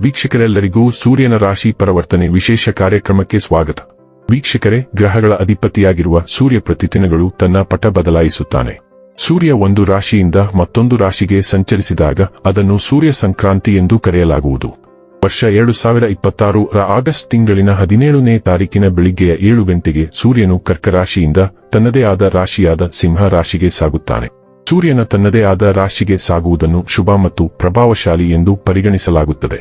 ವೀಕ್ಷಕರೆಲ್ಲರಿಗೂ ಸೂರ್ಯನ ರಾಶಿ ಪರಿವರ್ತನೆ ವಿಶೇಷ ಕಾರ್ಯಕ್ರಮಕ್ಕೆ ಸ್ವಾಗತ. ವೀಕ್ಷಕರೇ, ಗ್ರಹಗಳ ಅಧಿಪತಿಯಾಗಿರುವ ಸೂರ್ಯ ಪ್ರತಿದಿನಗಳು ತನ್ನ ಪಟ ಬದಲಾಯಿಸುತ್ತಾನೆ. ಸೂರ್ಯ ಒಂದು ರಾಶಿಯಿಂದ ಮತ್ತೊಂದು ರಾಶಿಗೆ ಸಂಚರಿಸಿದಾಗ ಅದನ್ನು ಸೂರ್ಯ ಸಂಕ್ರಾಂತಿ ಎಂದು ಕರೆಯಲಾಗುವುದು. ವರ್ಷ 2026 ರ ಆಗಸ್ಟ್ ತಿಂಗಳಿನ 17ನೇ ತಾರೀಕಿನ ಬೆಳಿಗ್ಗೆಯ 7 ಗಂಟೆಗೆ ಸೂರ್ಯನು ಕರ್ಕ ರಾಶಿಯಿಂದ ತನ್ನದೇ ಆದ ರಾಶಿಯಾದ ಸಿಂಹ ರಾಶಿಗೆ ಸಾಗುತ್ತಾನೆ. ಸೂರ್ಯನ ತನ್ನದೇ ಆದ ರಾಶಿಗೆ ಸಾಗುವುದನ್ನು ಶುಭ ಮತ್ತು ಪ್ರಭಾವಶಾಲಿ ಎಂದು ಪರಿಗಣಿಸಲಾಗುತ್ತದೆ.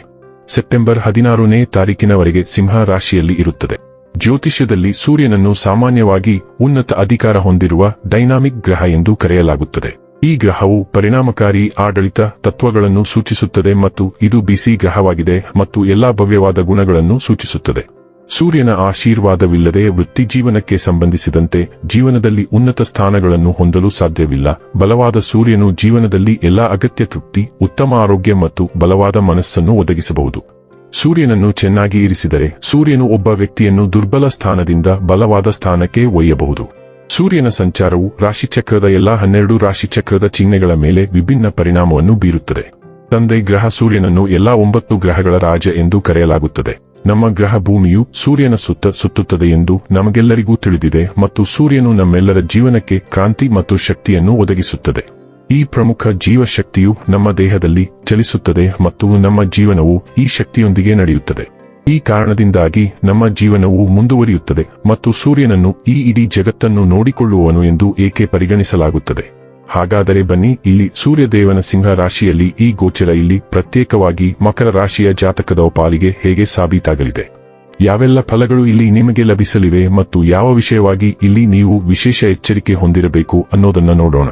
ಸೆಪ್ಟೆಂಬರ್ 16ನೇ ತಾರೀಕಿನವರೆಗೆ ಸಿಂಹ ರಾಶಿಯಲ್ಲಿ ಇರುತ್ತದೆ. ಜ್ಯೋತಿಷ್ಯದಲ್ಲಿ ಸೂರ್ಯನನ್ನು ಸಾಮಾನ್ಯವಾಗಿ ಉನ್ನತ ಅಧಿಕಾರ ಹೊಂದಿರುವ ಡೈನಾಮಿಕ್ ಗ್ರಹ ಎಂದು ಕರೆಯಲಾಗುತ್ತದೆ. ಈ ಗ್ರಹವು ಪರಿಣಾಮಕಾರಿ ಆಡಳಿತ ತತ್ವಗಳನ್ನು ಸೂಚಿಸುತ್ತದೆ ಮತ್ತು ಇದು ಬಿಸಿ ಗ್ರಹವಾಗಿದೆ ಮತ್ತು ಎಲ್ಲಾ ಭವ್ಯವಾದ ಗುಣಗಳನ್ನು ಸೂಚಿಸುತ್ತದೆ. ಸೂರ್ಯನ ಆಶೀರ್ವಾದವಿಲ್ಲದೆ ವೃತ್ತಿಜೀವನಕ್ಕೆ ಸಂಬಂಧಿಸಿದಂತೆ ಜೀವನದಲ್ಲಿ ಉನ್ನತ ಸ್ಥಾನಗಳನ್ನು ಹೊಂದಲು ಸಾಧ್ಯವಿಲ್ಲ. ಬಲವಾದ ಸೂರ್ಯನು ಜೀವನದಲ್ಲಿ ಎಲ್ಲಾ ಅಗತ್ಯ ತೃಪ್ತಿ, ಉತ್ತಮ ಆರೋಗ್ಯ ಮತ್ತು ಬಲವಾದ ಮನಸ್ಸನ್ನು ಒದಗಿಸಬಹುದು. ಸೂರ್ಯನನ್ನು ಚೆನ್ನಾಗಿ ಇರಿಸಿದರೆ ಸೂರ್ಯನು ಒಬ್ಬ ವ್ಯಕ್ತಿಯನ್ನು ದುರ್ಬಲ ಸ್ಥಾನದಿಂದ ಬಲವಾದ ಸ್ಥಾನಕ್ಕೆ ಒಯ್ಯಬಹುದು. ಸೂರ್ಯನ ಸಂಚಾರವು ರಾಶಿಚಕ್ರದ ಎಲ್ಲಾ 12 ರಾಶಿಚಕ್ರದ ಚಿಹ್ನೆಗಳ ಮೇಲೆ ವಿಭಿನ್ನ ಪರಿಣಾಮವನ್ನು ಬೀರುತ್ತದೆ. ತಂದೆ ಗ್ರಹ ಸೂರ್ಯನನ್ನು ಎಲ್ಲಾ 9 ಗ್ರಹಗಳ ರಾಜ ಎಂದು ಕರೆಯಲಾಗುತ್ತದೆ. ನಮ್ಮ ಗ್ರಹ ಭೂಮಿಯು ಸೂರ್ಯನ ಸುತ್ತ ಸುತ್ತುತ್ತದೆ ಎಂದು ನಮಗೆಲ್ಲರಿಗೂ ತಿಳಿದಿದೆ ಮತ್ತು ಸೂರ್ಯನು ನಮ್ಮೆಲ್ಲರ ಜೀವನಕ್ಕೆ ಕ್ರಾಂತಿ ಮತ್ತು ಶಕ್ತಿಯನ್ನು ಒದಗಿಸುತ್ತದೆ. ಈ ಪ್ರಮುಖ ಜೀವಶಕ್ತಿಯು ನಮ್ಮ ದೇಹದಲ್ಲಿ ಚಲಿಸುತ್ತದೆ ಮತ್ತು ನಮ್ಮ ಜೀವನವು ಈ ಶಕ್ತಿಯೊಂದಿಗೆ ನಡೆಯುತ್ತದೆ. ಈ ಕಾರಣದಿಂದಾಗಿ ನಮ್ಮ ಜೀವನವು ಮುಂದುವರಿಯುತ್ತದೆ ಮತ್ತು ಸೂರ್ಯನನ್ನು ಈ ಇಡೀ ಜಗತ್ತನ್ನು ನೋಡಿಕೊಳ್ಳುವವನು ಎಂದು ಏಕೆ ಪರಿಗಣಿಸಲಾಗುತ್ತದೆ. ಹಾಗಾದರೆ ಬನ್ನಿ, ಇಲ್ಲಿ ಸೂರ್ಯದೇವನ ಸಿಂಹ ರಾಶಿಯಲ್ಲಿ ಈ ಗೋಚರ ಇಲ್ಲಿ ಪ್ರತ್ಯೇಕವಾಗಿ ಮಕರ ರಾಶಿಯ ಜಾತಕದ ಪಾಲಿಗೆ ಹೇಗೆ ಸಾಬೀತಾಗಲಿದೆ, ಯಾವೆಲ್ಲ ಫಲಗಳು ಇಲ್ಲಿ ನಿಮಗೆ ಲಭಿಸಲಿವೆ ಮತ್ತು ಯಾವ ವಿಷಯವಾಗಿ ಇಲ್ಲಿ ನೀವು ವಿಶೇಷ ಎಚ್ಚರಿಕೆ ಹೊಂದಿರಬೇಕು ಅನ್ನೋದನ್ನ ನೋಡೋಣ.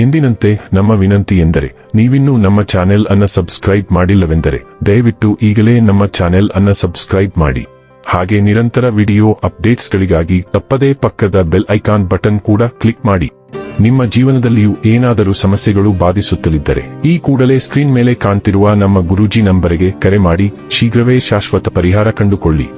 ಎಂದಿನಂತೆ ನಮ್ಮ ವಿನಂತಿ ಎಂದರೆ, ನೀವಿನ್ನೂ ನಮ್ಮ ಚಾನೆಲ್ ಅನ್ನ ಸಬ್ಸ್ಕ್ರೈಬ್ ಮಾಡಿಲ್ಲವೆಂದರೆ ದಯವಿಟ್ಟು ಈಗಲೇ ನಮ್ಮ ಚಾನೆಲ್ ಅನ್ನ ಸಬ್ಸ್ಕ್ರೈಬ್ ಮಾಡಿ. ಹಾಗೆ ನಿರಂತರ ವಿಡಿಯೋ ಅಪ್ಡೇಟ್ಸ್ಗಳಿಗಾಗಿ ತಪ್ಪದೇ ಪಕ್ಕದ ಬೆಲ್ ಐಕಾನ್ ಬಟನ್ ಕೂಡ ಕ್ಲಿಕ್ ಮಾಡಿ. ನಿಮ್ಮ ಜೀವನದಲ್ಲಿಯೂ ಏನಾದರೂ ಸಮಸ್ಯೆಗಳು ಬಾಧಿಸುತ್ತಲಿದ್ದರೆ ಈ ಕೂಡಲೇ ಸ್ಕ್ರೀನ್ ಮೇಲೆ ಕಾಣ್ತಿರುವ ನಮ್ಮ ಗುರೂಜಿ ನಂಬರಿಗೆ ಕರೆ ಮಾಡಿ ಶೀಘ್ರವೇ ಶಾಶ್ವತ ಪರಿಹಾರ ಕಂಡುಕೊಳ್ಳಿ.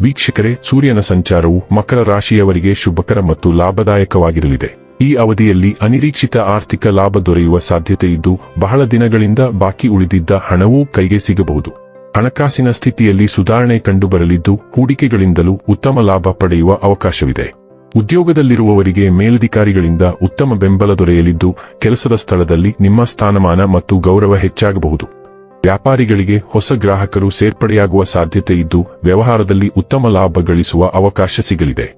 ವೀಕ್ಷಕರೇ, ಸೂರ್ಯನ ಸಂಚಾರವು ಮಕರ ರಾಶಿಯವರಿಗೆ ಶುಭಕರ ಮತ್ತು ಲಾಭದಾಯಕವಾಗಿರಲಿದೆ. ಈ ಅವಧಿಯಲ್ಲಿ ಅನಿರೀಕ್ಷಿತ ಆರ್ಥಿಕ ಲಾಭ ದೊರೆಯುವ ಸಾಧ್ಯತೆ ಇದ್ದು ಬಹಳ ದಿನಗಳಿಂದ ಬಾಕಿ ಉಳಿದಿದ್ದ ಹಣವೂ ಕೈಗೆ ಸಿಗಬಹುದು. ಹಣಕಾಸಿನ ಸ್ಥಿತಿಯಲ್ಲಿ ಸುಧಾರಣೆ ಕಂಡುಬರಲಿದ್ದು ಹೂಡಿಕೆಗಳಿಂದಲೂ ಉತ್ತಮ ಲಾಭ ಪಡೆಯುವ ಅವಕಾಶವಿದೆ. ಉದ್ಯೋಗದಲ್ಲಿರುವವರಿಗೆ ಮೇಲಧಿಕಾರಿಗಳಿಂದ ಉತ್ತಮ ಬೆಂಬಲ ದೊರೆಯಲಿದ್ದು ಕೆಲಸದ ಸ್ಥಳದಲ್ಲಿ ನಿಮ್ಮ ಸ್ಥಾನಮಾನ ಮತ್ತು ಗೌರವ ಹೆಚ್ಚಾಗಬಹುದು. ವ್ಯಾಪಾರಿಗಳಿಗೆ ಹೊಸ ಗ್ರಾಹಕರು ಸೇರ್ಪಡೆಯಾಗುವ ಸಾಧ್ಯತೆ ಇದ್ದು ವ್ಯವಹಾರದಲ್ಲಿ ಉತ್ತಮ ಲಾಭ ಗಳಿಸುವ ಅವಕಾಶ ಸಿಗಲಿದೆ.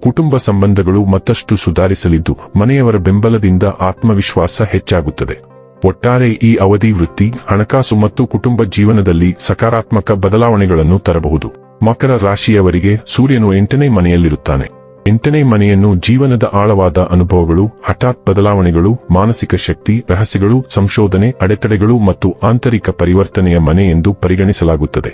ಕುಟುಂಬ ಸಂಬಂಧಗಳು ಮತ್ತಷ್ಟು ಸುಧಾರಿಸಲಿದ್ದು ಮನೆಯವರ ಬೆಂಬಲದಿಂದ ಆತ್ಮವಿಶ್ವಾಸ ಹೆಚ್ಚಾಗುತ್ತದೆ. ಒಟ್ಟಾರೆ ಈ ಅವಧಿ ವೃತ್ತಿ, ಹಣಕಾಸು ಮತ್ತು ಕುಟುಂಬ ಜೀವನದಲ್ಲಿ ಸಕಾರಾತ್ಮಕ ಬದಲಾವಣೆಗಳನ್ನು ತರಬಹುದು. ಮಕರ ರಾಶಿಯವರಿಗೆ ಸೂರ್ಯನು 8ನೇ ಮನೆಯಲ್ಲಿರುತ್ತಾನೆ. 8ನೇ ಮನೆಯನ್ನು ಜೀವನದ ಆಳವಾದ ಅನುಭವಗಳು, ಹಠಾತ್ ಬದಲಾವಣೆಗಳು, ಮಾನಸಿಕ ಶಕ್ತಿ, ರಹಸ್ಯಗಳು, ಸಂಶೋಧನೆ, ಅಡೆತಡೆಗಳು ಮತ್ತು ಆಂತರಿಕ ಪರಿವರ್ತನೆಯ ಮನೆ ಎಂದು ಪರಿಗಣಿಸಲಾಗುತ್ತದೆ.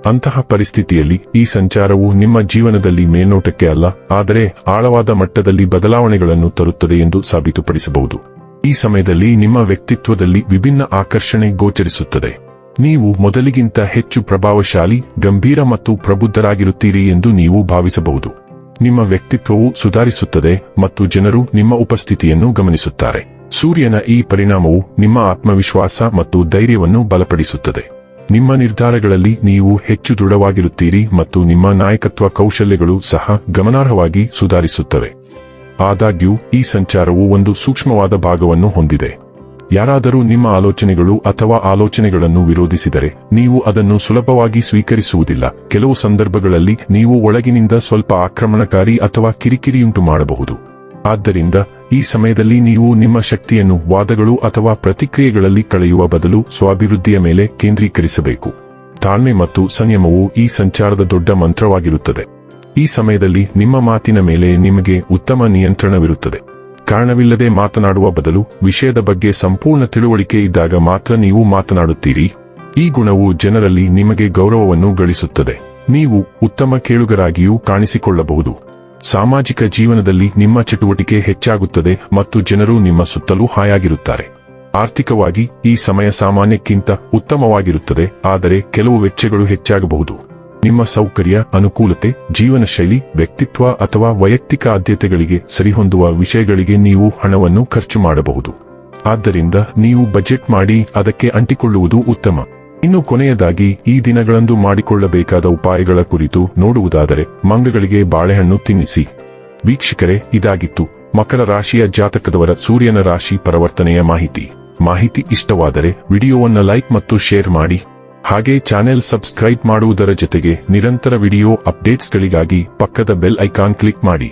ಅಂತಹ ಪರಿಸ್ಥಿತಿಯಲ್ಲಿ ಈ ಸಂಚಾರವು ನಿಮ್ಮ ಜೀವನದಲ್ಲಿ ಮೇಲ್ನೋಟಕ್ಕೆ ಅಲ್ಲ, ಆದರೆ ಆಳವಾದ ಮಟ್ಟದಲ್ಲಿ ಬದಲಾವಣೆಗಳನ್ನು ತರುತ್ತದೆ ಎಂದು ಸಾಬೀತುಪಡಿಸಬಹುದು. ಈ ಸಮಯದಲ್ಲಿ ನಿಮ್ಮ ವ್ಯಕ್ತಿತ್ವದಲ್ಲಿ ವಿಭಿನ್ನ ಆಕರ್ಷಣೆ ಗೋಚರಿಸುತ್ತದೆ. ನೀವು ಮೊದಲಿಗಿಂತ ಹೆಚ್ಚು ಪ್ರಭಾವಶಾಲಿ, ಗಂಭೀರ ಮತ್ತು ಪ್ರಬುದ್ಧರಾಗಿರುತ್ತೀರಿ ಎಂದು ನೀವು ಭಾವಿಸಬಹುದು. ನಿಮ್ಮ ವ್ಯಕ್ತಿತ್ವವು ಸುಧಾರಿಸುತ್ತದೆ ಮತ್ತು ಜನರು ನಿಮ್ಮ ಉಪಸ್ಥಿತಿಯನ್ನು ಗಮನಿಸುತ್ತಾರೆ. ಸೂರ್ಯನ ಈ ಪರಿಣಾಮವು ನಿಮ್ಮ ಆತ್ಮವಿಶ್ವಾಸ ಮತ್ತು ಧೈರ್ಯವನ್ನು ಬಲಪಡಿಸುತ್ತದೆ. ನಿಮ್ಮ ನಿರ್ಧಾರಗಳಲ್ಲಿ ನೀವು ಹೆಚ್ಚು ದೃಢವಾಗಿರುತ್ತೀರಿ ಮತ್ತು ನಿಮ್ಮ ನಾಯಕತ್ವ ಕೌಶಲ್ಯಗಳು ಸಹ ಗಮನಾರ್ಹವಾಗಿ ಸುಧಾರಿಸುತ್ತವೆ. ಆದಾಗ್ಯೂ ಈ ಸಂಚಾರವು ಒಂದು ಸೂಕ್ಷ್ಮವಾದ ಭಾಗವನ್ನು ಹೊಂದಿದೆ. ಯಾರಾದರೂ ನಿಮ್ಮ ಆಲೋಚನೆಗಳು ಅಥವಾ ಆಲೋಚನೆಗಳನ್ನು ವಿರೋಧಿಸಿದರೆ ನೀವು ಅದನ್ನು ಸುಲಭವಾಗಿ ಸ್ವೀಕರಿಸುವುದಿಲ್ಲ. ಕೆಲವು ಸಂದರ್ಭಗಳಲ್ಲಿ ನೀವು ಒಳಗಿನಿಂದ ಸ್ವಲ್ಪ ಆಕ್ರಮಣಕಾರಿ ಅಥವಾ ಕಿರಿಕಿರಿಯುಂಟು ಮಾಡಬಹುದು. ಆದ್ದರಿಂದ ಈ ಸಮಯದಲ್ಲಿ ನೀವು ನಿಮ್ಮ ಶಕ್ತಿಯನ್ನು ವಾದಗಳು ಅಥವಾ ಪ್ರತಿಕ್ರಿಯೆಗಳಲ್ಲಿ ಕಳೆಯುವ ಬದಲು ಸ್ವಾಭಿವೃದ್ಧಿಯ ಮೇಲೆ ಕೇಂದ್ರೀಕರಿಸಬೇಕು. ತಾಳ್ಮೆ ಮತ್ತು ಸಂಯಮವು ಈ ಸಂಚಾರದ ದೊಡ್ಡ ಮಂತ್ರವಾಗಿರುತ್ತದೆ. ಈ ಸಮಯದಲ್ಲಿ ನಿಮ್ಮ ಮಾತಿನ ಮೇಲೆ ನಿಮಗೆ ಉತ್ತಮ ನಿಯಂತ್ರಣವಿರುತ್ತದೆ. ಕಾರಣವಿಲ್ಲದೆ ಮಾತನಾಡುವ ಬದಲು ವಿಷಯದ ಬಗ್ಗೆ ಸಂಪೂರ್ಣ ತಿಳುವಳಿಕೆ ಇದ್ದಾಗ ಮಾತ್ರ ನೀವು ಮಾತನಾಡುತ್ತೀರಿ. ಈ ಗುಣವು ಜನರಲ್ಲಿ ನಿಮಗೆ ಗೌರವವನ್ನು ಗಳಿಸುತ್ತದೆ. ನೀವು ಉತ್ತಮ ಕೇಳುಗರಾಗಿಯೂ ಕಾಣಿಸಿಕೊಳ್ಳಬಹುದು. ಸಾಮಾಜಿಕ ಜೀವನದಲ್ಲಿ ನಿಮ್ಮ ಚಟುವಟಿಕೆ ಹೆಚ್ಚಾಗುತ್ತದೆ ಮತ್ತು ಜನರು ನಿಮ್ಮ ಸುತ್ತಲೂ ಹಾಯಾಗಿರುತ್ತಾರೆ. ಆರ್ಥಿಕವಾಗಿ ಈ ಸಮಯ ಸಾಮಾನ್ಯಕ್ಕಿಂತ ಉತ್ತಮವಾಗಿರುತ್ತದೆ, ಆದರೆ ಕೆಲವು ವೆಚ್ಚಗಳು ಹೆಚ್ಚಾಗಬಹುದು. ನಿಮ್ಮ ಸೌಕರ್ಯ, ಅನುಕೂಲತೆ, ಜೀವನ ಶೈಲಿ, ವ್ಯಕ್ತಿತ್ವ ಅಥವಾ ವೈಯಕ್ತಿಕ ಆದ್ಯತೆಗಳಿಗೆ ಸರಿಹೊಂದುವ ವಿಷಯಗಳಿಗೆ ನೀವು ಹಣವನ್ನು ಖರ್ಚು ಮಾಡಬಹುದು. ಆದ್ದರಿಂದ ನೀವು ಬಜೆಟ್ ಮಾಡಿ ಅದಕ್ಕೆ ಅಂಟಿಕೊಳ್ಳುವುದು ಉತ್ತಮ. ಇನ್ನು ಕೊನೆಯದಾಗಿ ಈ ದಿನಗಳಂದು ಮಾಡಿಕೊಳ್ಳಬೇಕಾದ ಉಪಾಯಗಳ ಕುರಿತು ನೋಡುವುದಾದರೆ ಮಂಗಗಳಿಗೆ ಬಾಳೆಹಣ್ಣು ತಿನ್ನಿಸಿ. ವೀಕ್ಷಕರೇ, ಇದಾಗಿತ್ತು ಮಕರ ರಾಶಿಯ ಜಾತಕದವರ ಸೂರ್ಯನ ರಾಶಿ ಪರಿವರ್ತನೆಯ ಮಾಹಿತಿ ಇಷ್ಟವಾದರೆ ವಿಡಿಯೋವನ್ನು ಲೈಕ್ ಮತ್ತು ಶೇರ್ ಮಾಡಿ. ಹಾಗೆ ಚಾನೆಲ್ ಸಬ್ಸ್ಕ್ರೈಬ್ ಮಾಡುವುದರ ಜೊತೆಗೆ ನಿರಂತರ ವಿಡಿಯೋ ಅಪ್ಡೇಟ್ಸ್ಗಳಿಗಾಗಿ ಪಕ್ಕದ ಬೆಲ್ ಐಕಾನ್ ಕ್ಲಿಕ್ ಮಾಡಿ.